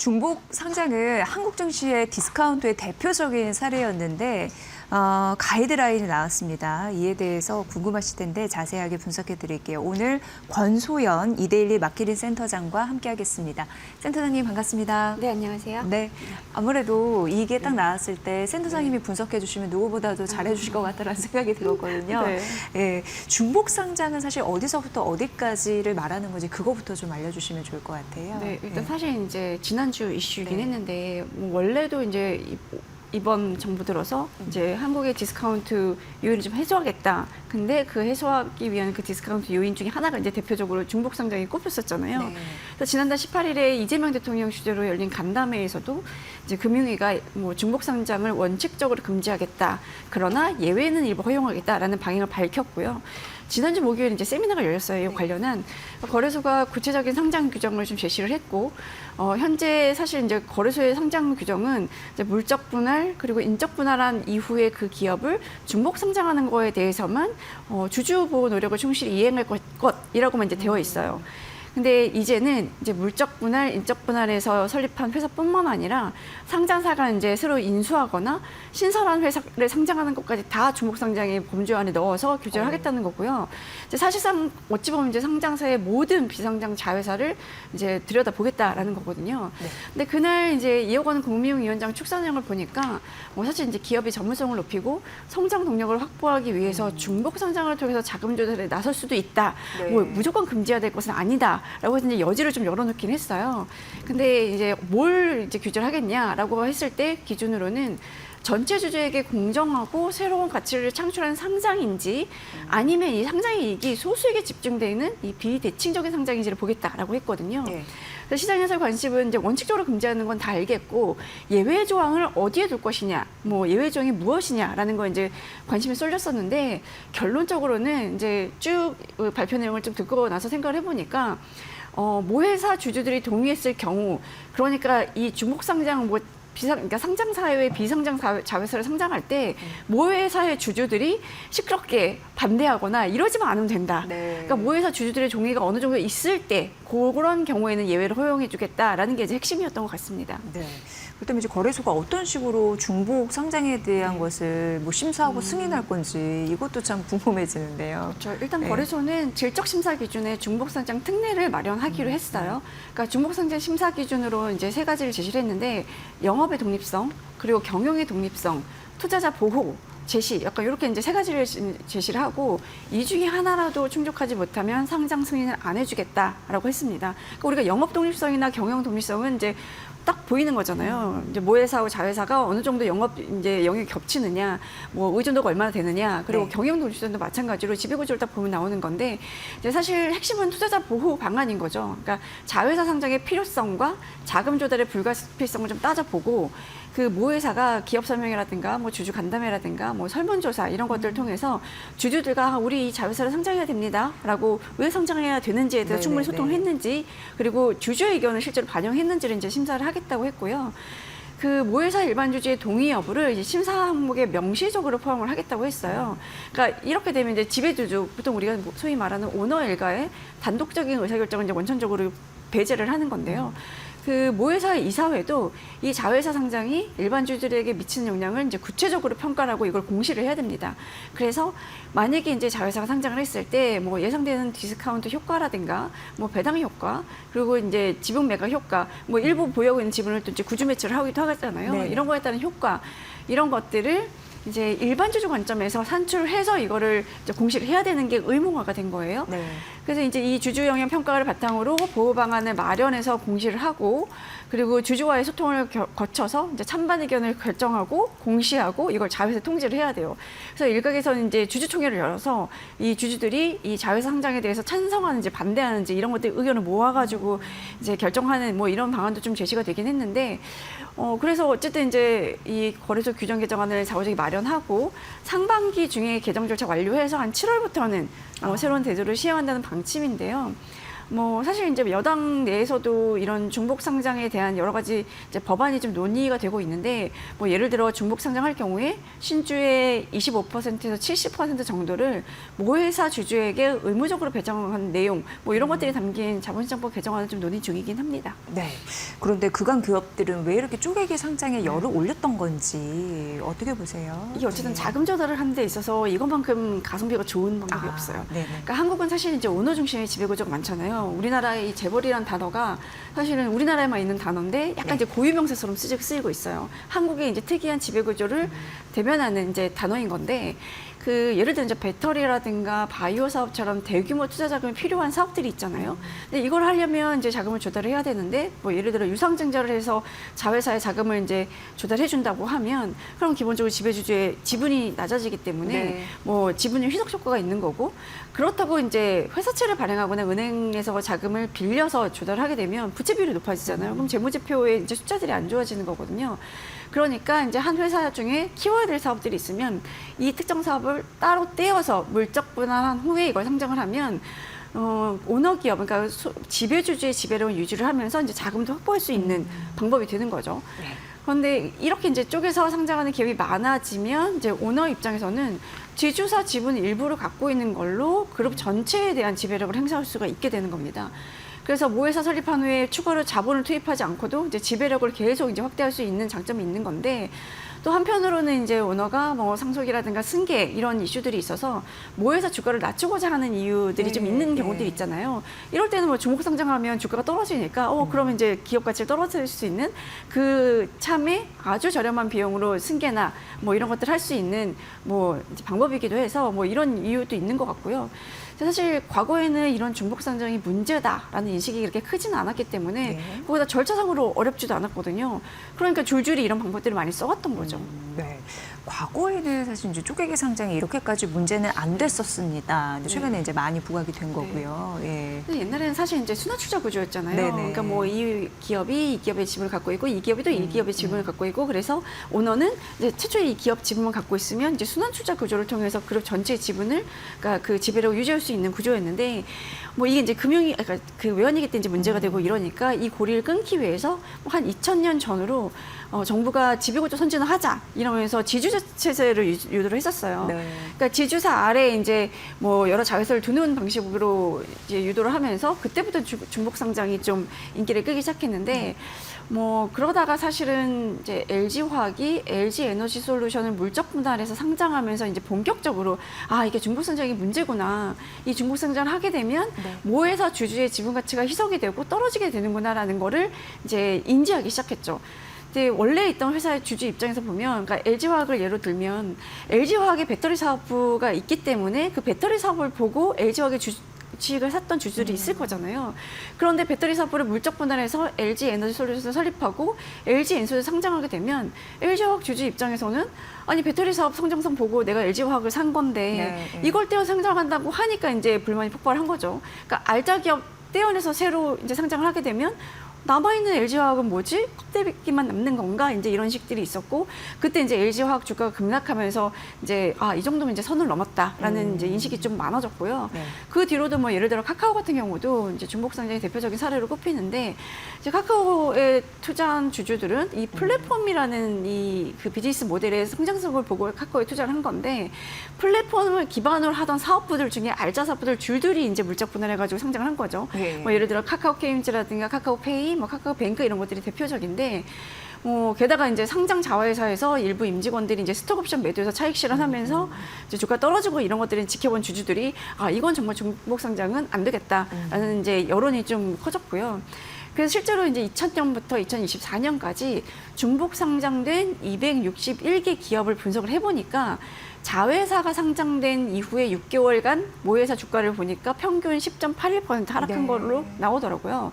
중복 상장은 한국 증시의 디스카운트의 대표적인 사례였는데 가이드라인이 나왔습니다. 이에 대해서 궁금하실 텐데 자세하게 분석해 드릴게요. 오늘 권소연 이데일리 마케팅 센터장과 함께하겠습니다. 센터장님 반갑습니다. 네, 안녕하세요. 네, 아무래도 이게 딱 나왔을 때 센터장님이 분석해 주시면 누구보다도 잘해 주실 것 같다는 생각이 들었거든요. 네. 예, 중복 상장은 사실 어디서부터 어디까지를 말하는 건지 그거부터 좀 알려주시면 좋을 것 같아요. 네, 일단 사실 이제 지난주 이슈이긴 네. 했는데 뭐 원래도 이제 이번 정부 들어서 이제 한국의 디스카운트 요인을 좀 해소하겠다. 근데 그 해소하기 위한 그 디스카운트 요인 중에 하나가 이제 대표적으로 중복 상장이 꼽혔었잖아요. 네. 그래서 지난달 18일에 이재명 대통령 주재로 열린 간담회에서도 이제 금융위가 뭐 중복 상장을 원칙적으로 금지하겠다. 그러나 예외는 일부 허용하겠다라는 방향을 밝혔고요. 지난주 목요일 이제 세미나가 열렸어요. 관련한 거래소가 구체적인 상장 규정을 좀 제시를 했고, 현재 사실 이제 거래소의 상장 규정은 이제 물적 분할 그리고 인적 분할한 이후에 그 기업을 중복 상장하는 거에 대해서만 주주 보호 노력을 충실히 이행할 것이라고만 이제 되어 있어요. 근데 이제는 이제 물적 분할, 인적 분할에서 설립한 회사뿐만 아니라 상장사가 이제 새로 인수하거나 신설한 회사를 상장하는 것까지 다 중복 상장의 범주 안에 넣어서 규제를 하겠다는 거고요. 이제 사실상 어찌 보면 이제 상장사의 모든 비상장 자회사를 이제 들여다보겠다라는 거거든요. 네. 근데 그날 이제 이어가는 국무위원장 축사 내용을 보니까 뭐 사실 이제 기업의 전문성을 높이고 성장 동력을 확보하기 위해서 중복 상장을 통해서 자금 조달에 나설 수도 있다. 네. 뭐 무조건 금지해야 될 것은 아니다. 라고 해서 이제 여지를 좀 열어놓긴 했어요. 근데 이제 뭘 이제 규제를 하겠냐라고 했을 때 기준으로는 전체 주주에게 공정하고 새로운 가치를 창출하는 상장인지 아니면 이 상장의 이익이 소수에게 집중되어 있는 이 비대칭적인 상장인지를 보겠다라고 했거든요. 네. 그래서 시장 해설 관습은 이제 원칙적으로 금지하는 건 다 알겠고 예외 조항을 어디에 둘 것이냐, 뭐 예외 조항이 무엇이냐라는 거 이제 관심이 쏠렸었는데 결론적으로는 이제 쭉 발표 내용을 좀 듣고 나서 생각을 해보니까 모회사 주주들이 동의했을 경우, 그러니까 이 중복 상장 그러니까 상장사회의 비상장 자회사를 상장할 때 모회사의 주주들이 시끄럽게 반대하거나 이러지만 않으면 된다. 네. 그러니까 모회사 주주들의 동의가 어느 정도 있을 때 그런 경우에는 예외를 허용해주겠다라는 게 이제 핵심이었던 것 같습니다. 네. 그렇다면 이제 거래소가 어떤 식으로 중복 상장에 대한 것을 뭐 심사하고 승인할 건지 이것도 참 궁금해지는데요. 그렇죠. 일단 네. 거래소는 질적 심사 기준에 중복 상장 특례를 마련하기로 했어요. 그러니까 중복 상장 심사 기준으로 이제 세 가지를 제시를 했는데 영업의 독립성, 그리고 경영의 독립성, 투자자 보호, 제시, 약간 이렇게 이제 세 가지를 제시를 하고 이 중에 하나라도 충족하지 못하면 상장 승인을 안 해주겠다라고 했습니다. 그러니까 우리가 영업 독립성이나 경영 독립성은 이제 딱 보이는 거잖아요. 이제 모회사와 자회사가 어느 정도 이제 영역이 겹치느냐, 뭐 의존도가 얼마나 되느냐, 그리고 네. 경영 독립성도 마찬가지로 지배구조를 딱 보면 나오는 건데 이제 사실 핵심은 투자자 보호 방안인 거죠. 그러니까 자회사 상장의 필요성과 자금 조달의 불가피성을 좀 따져보고 그 모회사가 기업 설명회라든가 뭐 주주 간담회라든가 뭐 설문조사 이런 것들을 통해서 주주들과 우리 이 자회사를 상장해야 됩니다라고 왜 상장해야 되는지에 대해서 충분히 소통을 했는지, 그리고 주주의 의견을 실제로 반영했는지를 이제 심사를 하겠다고 했고요. 그 모회사 일반 주주의 동의 여부를 이제 심사 항목에 명시적으로 포함을 하겠다고 했어요. 그러니까 이렇게 되면 이제 지배주주, 보통 우리가 소위 말하는 오너 일가의 단독적인 의사결정을 이제 원천적으로 배제를 하는 건데요. 그 모회사의 이사회도 이 자회사 상장이 일반 주주들에게 미치는 영향을 이제 구체적으로 평가를 하고 이걸 공시를 해야 됩니다. 그래서 만약에 이제 자회사가 상장을 했을 때 뭐 예상되는 디스카운트 효과라든가 뭐 배당 효과, 그리고 이제 지분 매각 효과, 뭐 일부 보유하고 있는 지분을 또 이제 구주 매출을 하기도 하잖아요. 네. 이런 거에 따른 효과, 이런 것들을 이제 일반 주주 관점에서 산출해서 이거를 이제 공시를 해야 되는 게 의무화가 된 거예요. 네. 그래서 이제 이 주주 영향 평가를 바탕으로 보호 방안을 마련해서 공시를 하고, 그리고 주주와의 소통을 거쳐서 이제 찬반 의견을 결정하고 공시하고 이걸 자회사에 통지를 해야 돼요. 그래서 일각에서는 이제 주주총회를 열어서 이 주주들이 이 자회사 상장에 대해서 찬성하는지 반대하는지 이런 것들 의견을 모아가지고 이제 결정하는 뭐 이런 방안도 좀 제시가 되긴 했는데, 그래서 어쨌든 이제 이 거래소 규정 개정안을 자우적이 마련하고 상반기 중에 개정 절차 완료해서 한 7월부터는 새로운 제도를 시행한다는 방침인데요. 뭐 사실 이제 여당 내에서도 이런 중복 상장에 대한 여러 가지 이제 법안이 좀 논의가 되고 있는데 뭐 예를 들어 중복 상장할 경우에 신주의 25%에서 70% 정도를 모회사 주주에게 의무적으로 배정한 내용 뭐 이런 것들이 담긴 자본시장법 개정안을 좀 논의 중이긴 합니다. 네. 그런데 그간 기업들은 왜 이렇게 쪼개기 상장에 열을 올렸던 건지 어떻게 보세요? 이게 어쨌든 네. 자금 조달을 하는 데 있어서 이것만큼 가성비가 좋은 방법이 없어요. 네네. 그러니까 한국은 사실 이제 오너 중심의 지배구조가 많잖아요. 우리나라의 이 재벌이란 단어가 사실은 우리나라에만 있는 단어인데 약간 이제 고유명사처럼 쓰이고 있어요. 한국의 이제 특이한 지배구조를 대변하는 이제 단어인 건데 그 예를 들어 이제 배터리라든가 바이오 사업처럼 대규모 투자 자금이 필요한 사업들이 있잖아요. 근데 이걸 하려면 이제 자금을 조달을 해야 되는데 뭐 예를 들어 유상증자를 해서 자회사에 자금을 이제 조달해 준다고 하면 그럼 기본적으로 지배주주의 지분이 낮아지기 때문에 네. 뭐 지분율 희석 효과가 있는 거고 그렇다고 이제 회사채를 발행하거나 은행에서 자금을 빌려서 조달하게 되면 부채 비율이 높아지잖아요. 그럼 재무제표의 이제 숫자들이 안 좋아지는 거거든요. 그러니까 이제 한 회사 중에 키워야 될 사업들이 있으면 이 특정 사업을 따로 떼어서 물적 분할한 후에 이걸 상장을 하면 오너 기업, 그러니까 지배주주의 지배력을 유지를 하면서 이제 자금도 확보할 수 있는 방법이 되는 거죠. 네. 그런데 이렇게 이제 쪼개서 상장하는 기업이 많아지면 이제 오너 입장에서는 지주사 지분을 일부를 갖고 있는 걸로 그룹 전체에 대한 지배력을 행사할 수가 있게 되는 겁니다. 그래서 모회사 설립한 후에 추가로 자본을 투입하지 않고도 이제 지배력을 계속 이제 확대할 수 있는 장점이 있는 건데 또 한편으로는 이제 오너가 뭐 상속이라든가 승계 이런 이슈들이 있어서 모회사 주가를 낮추고자 하는 이유들이 좀 있는 경우들이 있잖아요. 이럴 때는 뭐 중복 상장하면 주가가 떨어지니까 그러면 이제 기업 가치를 떨어뜨릴 수 있는 그 참에 아주 저렴한 비용으로 승계나 뭐 이런 것들 할 수 있는 뭐 이제 방법이기도 해서 뭐 이런 이유도 있는 것 같고요. 사실 과거에는 이런 중복 상장이 문제다라는 인식이 그렇게 크지는 않았기 때문에 네. 그보다 절차상으로 어렵지도 않았거든요. 그러니까 줄줄이 이런 방법들을 많이 써왔던 거죠. 네. 과거에는 사실 이제 쪼개기 상장이 이렇게까지 문제는 안 됐었습니다. 근데 최근에 이제 많이 부각이 된 거고요. 예. 근데 옛날에는 사실 이제 순환투자 구조였잖아요. 네네. 그러니까 뭐 이 기업이 이 기업의 지분을 갖고 있고 이 기업이 또 이 기업의 지분을 갖고 있고 그래서 오너는 이제 최초에 이 기업 지분만 갖고 있으면 이제 순환투자 구조를 통해서 그룹 전체의 지분을 그러니까 그 지배력을 유지할 수 있는 구조였는데 뭐 이게 이제 그러니까 그 외환위기 때 이제 문제가 되고 이러니까 이 고리를 끊기 위해서 한 2000년 전으로 정부가 지배구조 선진을 하자 이러면서 지주사 체제를 유도를 했었어요. 네. 그러니까 지주사 아래에 이제 뭐 여러 자회사를 두는 방식으로 이제 유도를 하면서 그때부터 중복 상장이 좀 인기를 끄기 시작했는데 뭐 그러다가 사실은 이제 LG화학이 LG에너지솔루션을 물적 분할해서 상장하면서 이제 본격적으로 이게 중복 상장이 문제구나. 이 중복 상장을 하게 되면 모회사 주주의 지분 가치가 희석이 되고 떨어지게 되는구나라는 거를 이제 인지하기 시작했죠. 근데 원래 있던 회사의 주주 입장에서 보면, 그러니까 LG화학을 예로 들면 LG화학의 배터리 사업부가 있기 때문에 그 배터리 사업을 보고 LG화학의 주식을 샀던 주주들이 있을 거잖아요. 그런데 배터리 사업부를 물적 분할해서 LG 에너지 솔루션을 설립하고 LG 엔솔을 상장하게 되면 LG화학 주주 입장에서는 아니 배터리 사업 성장성 보고 내가 LG화학을 산 건데 이걸 떼어 상장한다고 하니까 이제 불만이 폭발한 거죠. 그러니까 알짜 기업 떼어내서 새로 이제 상장을 하게 되면 남아있는 LG화학은 뭐지? 껍데기만 남는 건가? 이제 이런 식들이 있었고, 그때 이제 LG화학 주가가 급락하면서 이제, 이 정도면 이제 선을 넘었다라는 이제 인식이 좀 많아졌고요. 네. 그 뒤로도 뭐 예를 들어 카카오 같은 경우도 이제 중복상장의 대표적인 사례로 꼽히는데, 이제 카카오에 투자한 주주들은 이 플랫폼이라는 이 그 비즈니스 모델의 성장성을 보고 카카오에 투자를 한 건데, 플랫폼을 기반으로 하던 사업부들 중에 알짜 사업부들 줄줄이 이제 물적 분할해가지고 상장을 한 거죠. 네. 뭐 예를 들어 카카오 게임즈라든가 카카오페이, 뭐 카카오뱅크 이런 것들이 대표적인데 게다가 이제 상장 자회사에서 일부 임직원들이 이제 스톡옵션 매도해서 차익 실현하면서 이제 주가 떨어지고 이런 것들을 지켜본 주주들이 이건 정말 중복 상장은 안 되겠다라는 이제 여론이 좀 커졌고요. 그래서 실제로 이제 2000년부터 2024년까지 중복 상장된 261개 기업을 분석을 해보니까 자회사가 상장된 이후에 6개월간 모회사 주가를 보니까 평균 10.81% 하락한 걸로 나오더라고요.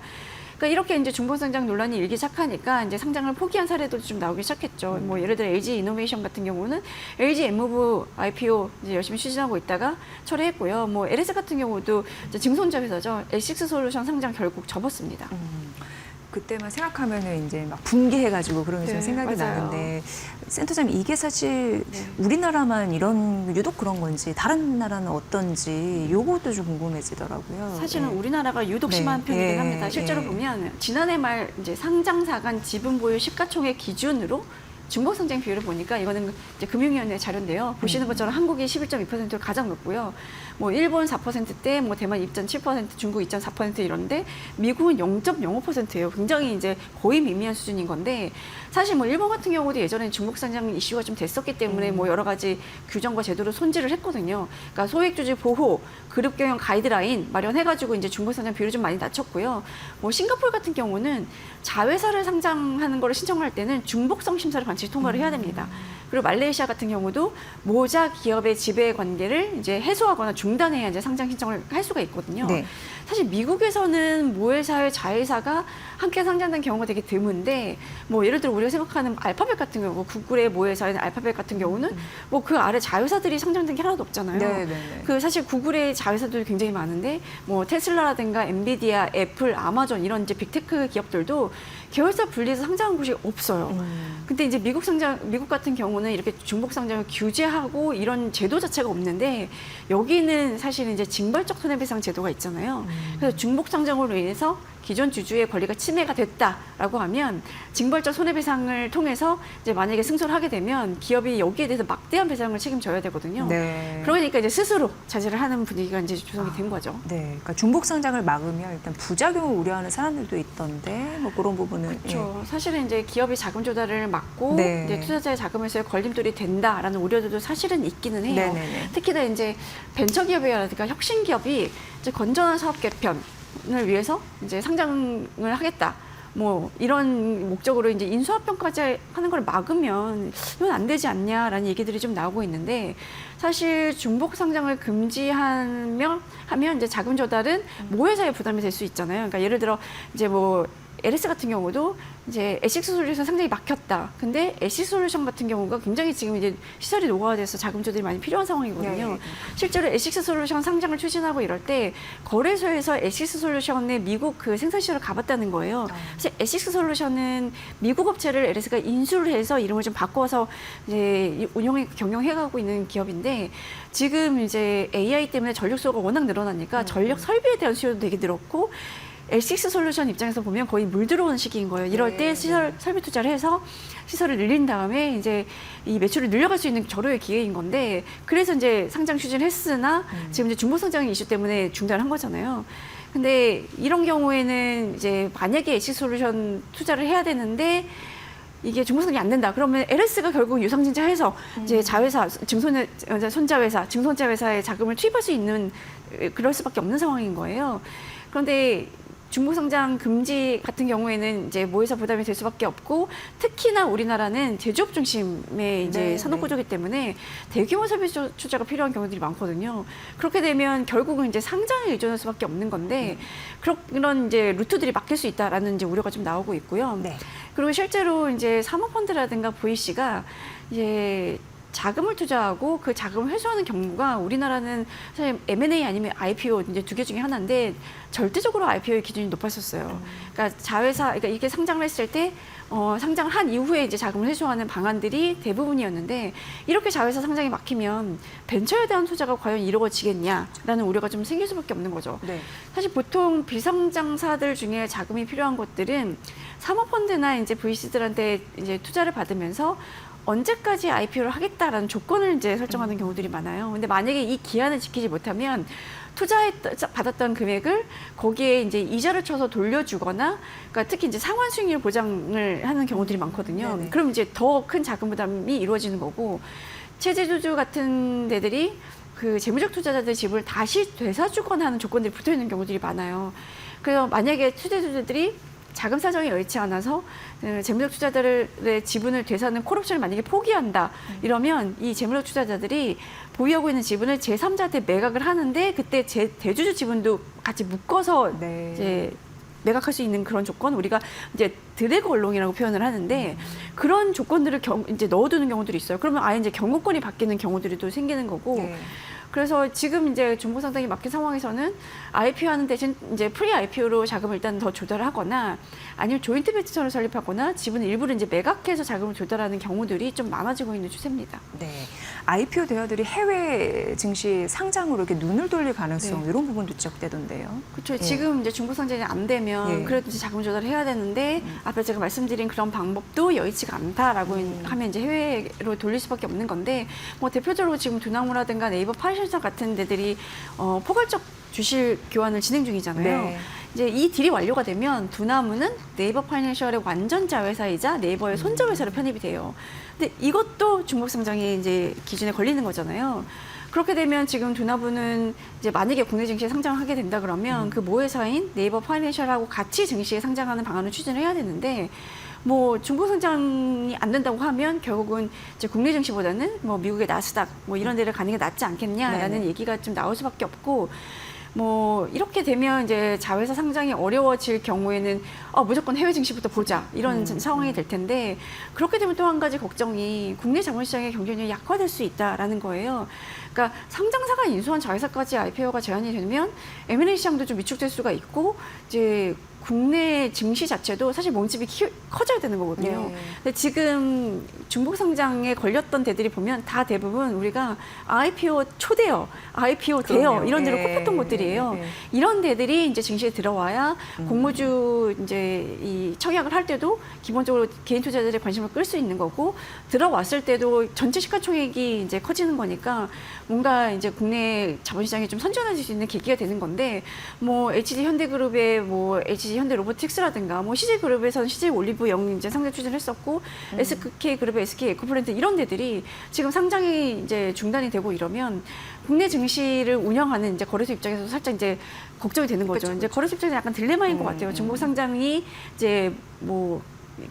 그러니까 이렇게 이제 중복상장 논란이 일기 시작하니까 이제 상장을 포기한 사례도 좀 나오기 시작했죠. 뭐 예를 들어 LG 이노베이션 같은 경우는 LG Move IPO 이제 열심히 추진하고 있다가 철회했고요. 뭐 LS 같은 경우도 이제 증손자 회사죠. L6 솔루션 상장 결국 접었습니다. 그때만 생각하면은 이제 막 분개해가지고 그런 게 좀 네, 생각이 맞아요. 나는데 센터장님 이게 사실 네. 우리나라만 이런 유독 그런 건지 다른 나라는 어떤지 요것도 좀 궁금해지더라고요. 사실은 네. 우리나라가 유독 네. 심한 편이긴 네. 합니다. 실제로 네. 보면 지난해 말 이제 상장사 간 지분 보유 시가총액 기준으로 중복 상장 비율을 보니까 이거는 이제 금융위원회 자료인데요. 보시는 것처럼 한국이 11.2%가 가장 높고요. 뭐 일본 4%대, 뭐 대만 2.7%, 중국 2.4% 이런데 미국은 0.05%예요. 굉장히 이제 거의 미미한 수준인 건데 사실 뭐 일본 같은 경우도 예전에 중복 상장 이슈가 좀 됐었기 때문에 뭐 여러 가지 규정과 제도를 손질을 했거든요. 그러니까 소액주주 보호, 그룹 경영 가이드라인 마련해가지고 이제 중복 상장 비율을 좀 많이 낮췄고요. 뭐 싱가포르 같은 경우는 자회사를 상장하는 거를 신청할 때는 중복성 심사를 반드시 통과를 해야 됩니다. 그리고 말레이시아 같은 경우도 모자 기업의 지배 관계를 이제 해소하거나 중단해야 이제 상장 신청을 할 수가 있거든요. 네. 사실 미국에서는 모회사의 자회사가 함께 상장된 경우가 되게 드문데 뭐 예를 들어 우리가 생각하는 알파벳 같은 경우 구글의 모회사인 알파벳 같은 경우는 뭐 그 아래 자회사들이 상장된 게 하나도 없잖아요. 네, 네, 네. 그 사실 구글의 자회사들이 굉장히 많은데 뭐 테슬라라든가 엔비디아, 애플, 아마존 이런 이제 빅테크 기업들도 계열사 분리해서 상장한 곳이 없어요. 근데 이제 미국 같은 경우는 이렇게 중복 상장을 규제하고 이런 제도 자체가 없는데 여기는 사실 이제 징벌적 손해배상 제도가 있잖아요. 그래서 중복 상장으로 인해서 기존 주주의 권리가 침해가 됐다라고 하면 징벌적 손해배상을 통해서 이제 만약에 승소를 하게 되면 기업이 여기에 대해서 막대한 배상을 책임져야 되거든요. 네. 그러니까 이제 스스로 자제를 하는 분위기가 이제 조성이 된 거죠. 네, 그러니까 중복 상장을 막으면 일단 부작용을 우려하는 사람들도 있던데 뭐 그런 부분은 그렇죠. 사실은 이제 기업이 자금 조달을 막고 네. 이제 투자자의 자금에서의 걸림돌이 된다라는 우려들도 사실은 있기는 해요. 네네네. 특히나 이제 벤처기업이라든가 혁신기업이 이제 건전한 사업 개편을 위해서 이제 상장을 하겠다. 뭐 이런 목적으로 이제 인수합병까지 하는 걸 막으면 이건 안 되지 않냐라는 얘기들이 좀 나오고 있는데 사실 중복 상장을 금지하면 이제 자금 조달은 모회사의 부담이 될 수 있잖아요. 그러니까 예를 들어 이제 뭐 LS 같은 경우도 이제 에식스 솔루션 상장이 막혔다. 근데 에식스 솔루션 같은 경우가 굉장히 지금 이제 시설이 노후화돼서 자금 조달이 많이 필요한 상황이거든요. 네. 실제로 에식스 솔루션 상장을 추진하고 이럴 때 거래소에서 에식스 솔루션의 미국 그 생산 시설을 가봤다는 거예요. 사실 에식스 솔루션은 미국 업체를 LS가 인수를 해서 이름을 좀 바꿔서 이제 경영해가고 있는 기업인데 지금 이제 AI 때문에 전력수요가 워낙 늘어나니까 전력 설비에 대한 수요도 되게 늘었고 L6 솔루션 입장에서 보면 거의 물 들어오는 시기인 거예요. 이럴 때 시설 설비 투자를 해서 시설을 늘린 다음에 이제 이 매출을 늘려갈 수 있는 절호의 기회인 건데 그래서 이제 상장 추진했으나 지금 이제 중복 상장 이슈 때문에 중단한 거잖아요. 근데 이런 경우에는 이제 만약에 L6 솔루션 투자를 해야 되는데 이게 중복상장이 안 된다. 그러면 LS가 결국 유상증자해서 이제 자회사, 손자회사, 증손자회사에 자금을 투입할 수 있는 그럴 수밖에 없는 상황인 거예요. 그런데 중복상장 금지 같은 경우에는 이제 모회사 부담이 될 수밖에 없고 특히나 우리나라는 제조업 중심의 이제 네, 산업 구조이기 때문에 대규모 설비 투자가 필요한 경우들이 많거든요. 그렇게 되면 결국은 이제 상장에 의존할 수밖에 없는 건데 그런 이제 루트들이 막힐 수 있다라는 이제 우려가 좀 나오고 있고요. 네. 그리고 실제로 이제 사모펀드라든가 VC가 이제 자금을 투자하고 그 자금을 회수하는 경우가 우리나라는 사실 M&A 아니면 IPO 이제 두 개 중에 하나인데 절대적으로 IPO의 기준이 높았었어요. 그러니까 자회사, 그러니까 이게 상장을 했을 때 상장을 한 이후에 이제 자금을 회수하는 방안들이 대부분이었는데 이렇게 자회사 상장이 막히면 벤처에 대한 투자가 과연 이루어지겠냐라는 우려가 좀 생길 수밖에 없는 거죠. 네. 사실 보통 비상장사들 중에 자금이 필요한 것들은 사모펀드나 이제 VC들한테 이제 투자를 받으면서 언제까지 IPO를 하겠다라는 조건을 이제 설정하는 경우들이 많아요. 근데 만약에 이 기한을 지키지 못하면 받았던 금액을 거기에 이제 이자를 쳐서 돌려주거나, 그러니까 특히 이제 상환 수익률 보장을 하는 경우들이 많거든요. 네네. 그럼 이제 더 큰 자금 부담이 이루어지는 거고, 체제주주 같은 데들이 그 재무적 투자자들 지분을 다시 되사주거나 하는 조건들이 붙어 있는 경우들이 많아요. 그래서 만약에 투자주들이 자금 사정이 여의치 않아서 재무적 투자자들의 지분을 되사는 콜옵션을 만약에 포기한다 이러면 이 재무적 투자자들이 보유하고 있는 지분을 제3자한테 매각을 하는데 그때 대주주 지분도 같이 묶어서 네. 이제 매각할 수 있는 그런 조건, 우리가 이제 드래그 얼롱이라고 표현을 하는데 그런 조건들을 이제 넣어두는 경우들이 있어요. 그러면 아예 이제 경고권이 바뀌는 경우들이 또 생기는 거고. 네. 그래서 지금 이제 중고상장이 막힌 상황에서는 IPO 하는 대신 이제 프리 IPO로 자금을 일단 더 조달을 하거나 아니면 조인트 베스처를 설립하거나 지분 일부를 이제 매각해서 자금을 조달하는 경우들이 좀 많아지고 있는 추세입니다. 네. IPO 대여들이 해외 증시 상장으로 이렇게 눈을 돌릴 가능성 네. 이런 부분도 지적되던데요. 그렇죠. 예. 지금 이제 중고상장이 안 되면 예. 그래도 이제 자금 조달을 해야 되는데 앞에 제가 말씀드린 그런 방법도 여의치가 않다라고 하면 이제 해외로 돌릴 수밖에 없는 건데 뭐 대표적으로 지금 두나무라든가 네이버 파이낸셜 같은 데들이 포괄적 주식 교환을 진행 중이잖아요. 네. 이제 이 딜이 완료가 되면 두나무는 네이버 파이낸셜의 완전 자회사이자 네이버의 손자회사로 편입이 돼요. 근데 이것도 중복상장의 이제 기준에 걸리는 거잖아요. 그렇게 되면 지금 두나무는 이제 만약에 국내 증시에 상장을 하게 된다 그러면 그 모회사인 네이버 파이낸셜하고 같이 증시에 상장하는 방안을 추진을 해야 되는데 뭐 중복 상장이 안 된다고 하면 결국은 이제 국내 증시보다는 뭐 미국의 나스닥 뭐 이런 데를 가는 게 낫지 않겠냐라는 네네. 얘기가 좀 나올 수밖에 없고 뭐 이렇게 되면 이제 자회사 상장이 어려워질 경우에는 무조건 해외 증시부터 보자 이런 상황이 될 텐데 그렇게 되면 또 한 가지 걱정이 국내 자본시장의 경쟁력이 약화될 수 있다라는 거예요. 그러니까 상장사가 인수한 자회사까지 IPO가 제한이 되면 M&A 시장도 좀 위축될 수가 있고 이제 국내 증시 자체도 사실 몸집이 커져야 되는 거거든요. 네. 근데 지금 중복 상장에 걸렸던 데들이 보면 다 대부분 우리가 IPO 초대여, IPO 대여 그럼요. 이런 데로 예. 꼽혔던 곳들이에요. 예. 이런 데들이 이제 증시에 들어와야 공모주 이제 이 청약을 할 때도 기본적으로 개인 투자자들의 관심을 끌 수 있는 거고 들어왔을 때도 전체 시가총액이 이제 커지는 거니까 뭔가 이제 국내 자본시장이 좀 선전해질 수 있는 계기가 되는 건데 뭐 HG 현대그룹의 뭐 HG 현대로보틱스라든가 뭐 CJ그룹에서는 CJ 올리브영 이제 상장 추진을 했었고 SK그룹의 SK 에코플랜트 이런 데들이 지금 상장이 이제 중단이 되고 이러면 국내 증시를 운영하는 이제 거래소 입장에서 살짝 이제 걱정이 되는 거죠. 그쵸, 이제 거래소 입장에서 약간 딜레마인 것 같아요. 중국 상장이 이제 뭐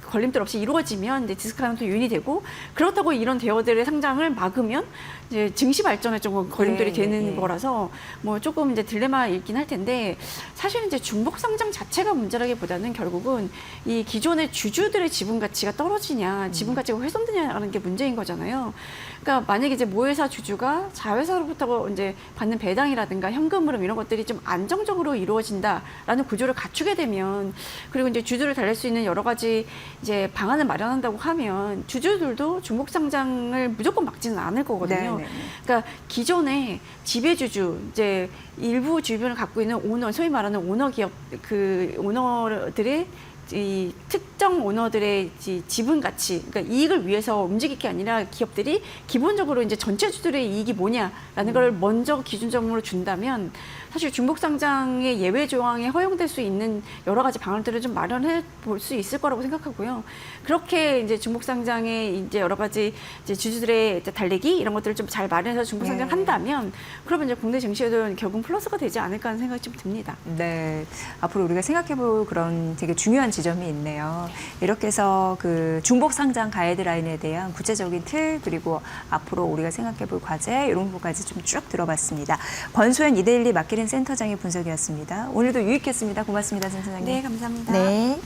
걸림돌 없이 이루어지면 이제 디스카운트 유인이 되고 그렇다고 이런 대여들의 상장을 막으면 이제 증시 발전에 조금 걸림돌이 되는 거라서 뭐 조금 이제 딜레마이긴 할 텐데 사실은 이제 중복 상장 자체가 문제라기보다는 결국은 이 기존의 주주들의 지분 가치가 떨어지냐, 지분 가치가 훼손되냐라는 게 문제인 거잖아요. 그러니까 만약에 이제 모회사 주주가 자회사로부터 이제 받는 배당이라든가 현금 흐름 이런 것들이 좀 안정적으로 이루어진다라는 구조를 갖추게 되면 그리고 이제 주주를 달랠 수 있는 여러 가지 이제 방안을 마련한다고 하면 주주들도 중복 상장을 무조건 막지는 않을 거거든요. 네네. 그러니까 기존에 지배주주 이제 일부 주변을 갖고 있는 오너, 소위 말하는 오너 기업 그 오너들의 이 특정 오너들의 지분 가치, 그러니까 이익을 위해서 움직일 게 아니라 기업들이 기본적으로 이제 전체 주주들의 이익이 뭐냐라는 걸 먼저 기준점으로 준다면 사실 중복 상장의 예외 조항에 허용될 수 있는 여러 가지 방안들을 좀 마련해 볼 수 있을 거라고 생각하고요. 그렇게 이제 중복 상장에 이제 여러 가지 이제 주주들의 이제 달래기 이런 것들을 좀 잘 마련해서 중복 상장한다면 그러면 이제 국내 증시에도 결국 플러스가 되지 않을까 하는 생각이 좀 듭니다. 네, 앞으로 우리가 생각해볼 그런 되게 중요한 지점이 있네요. 이렇게 해서 그 중복 상장 가이드라인에 대한 구체적인 틀 그리고 앞으로 우리가 생각해볼 과제 이런 부분까지 좀 쭉 들어봤습니다. 권소연 이데일리 마케팅 센터장의 분석이었습니다. 오늘도 유익했습니다. 고맙습니다, 센터장님. 네, 감사합니다. 네.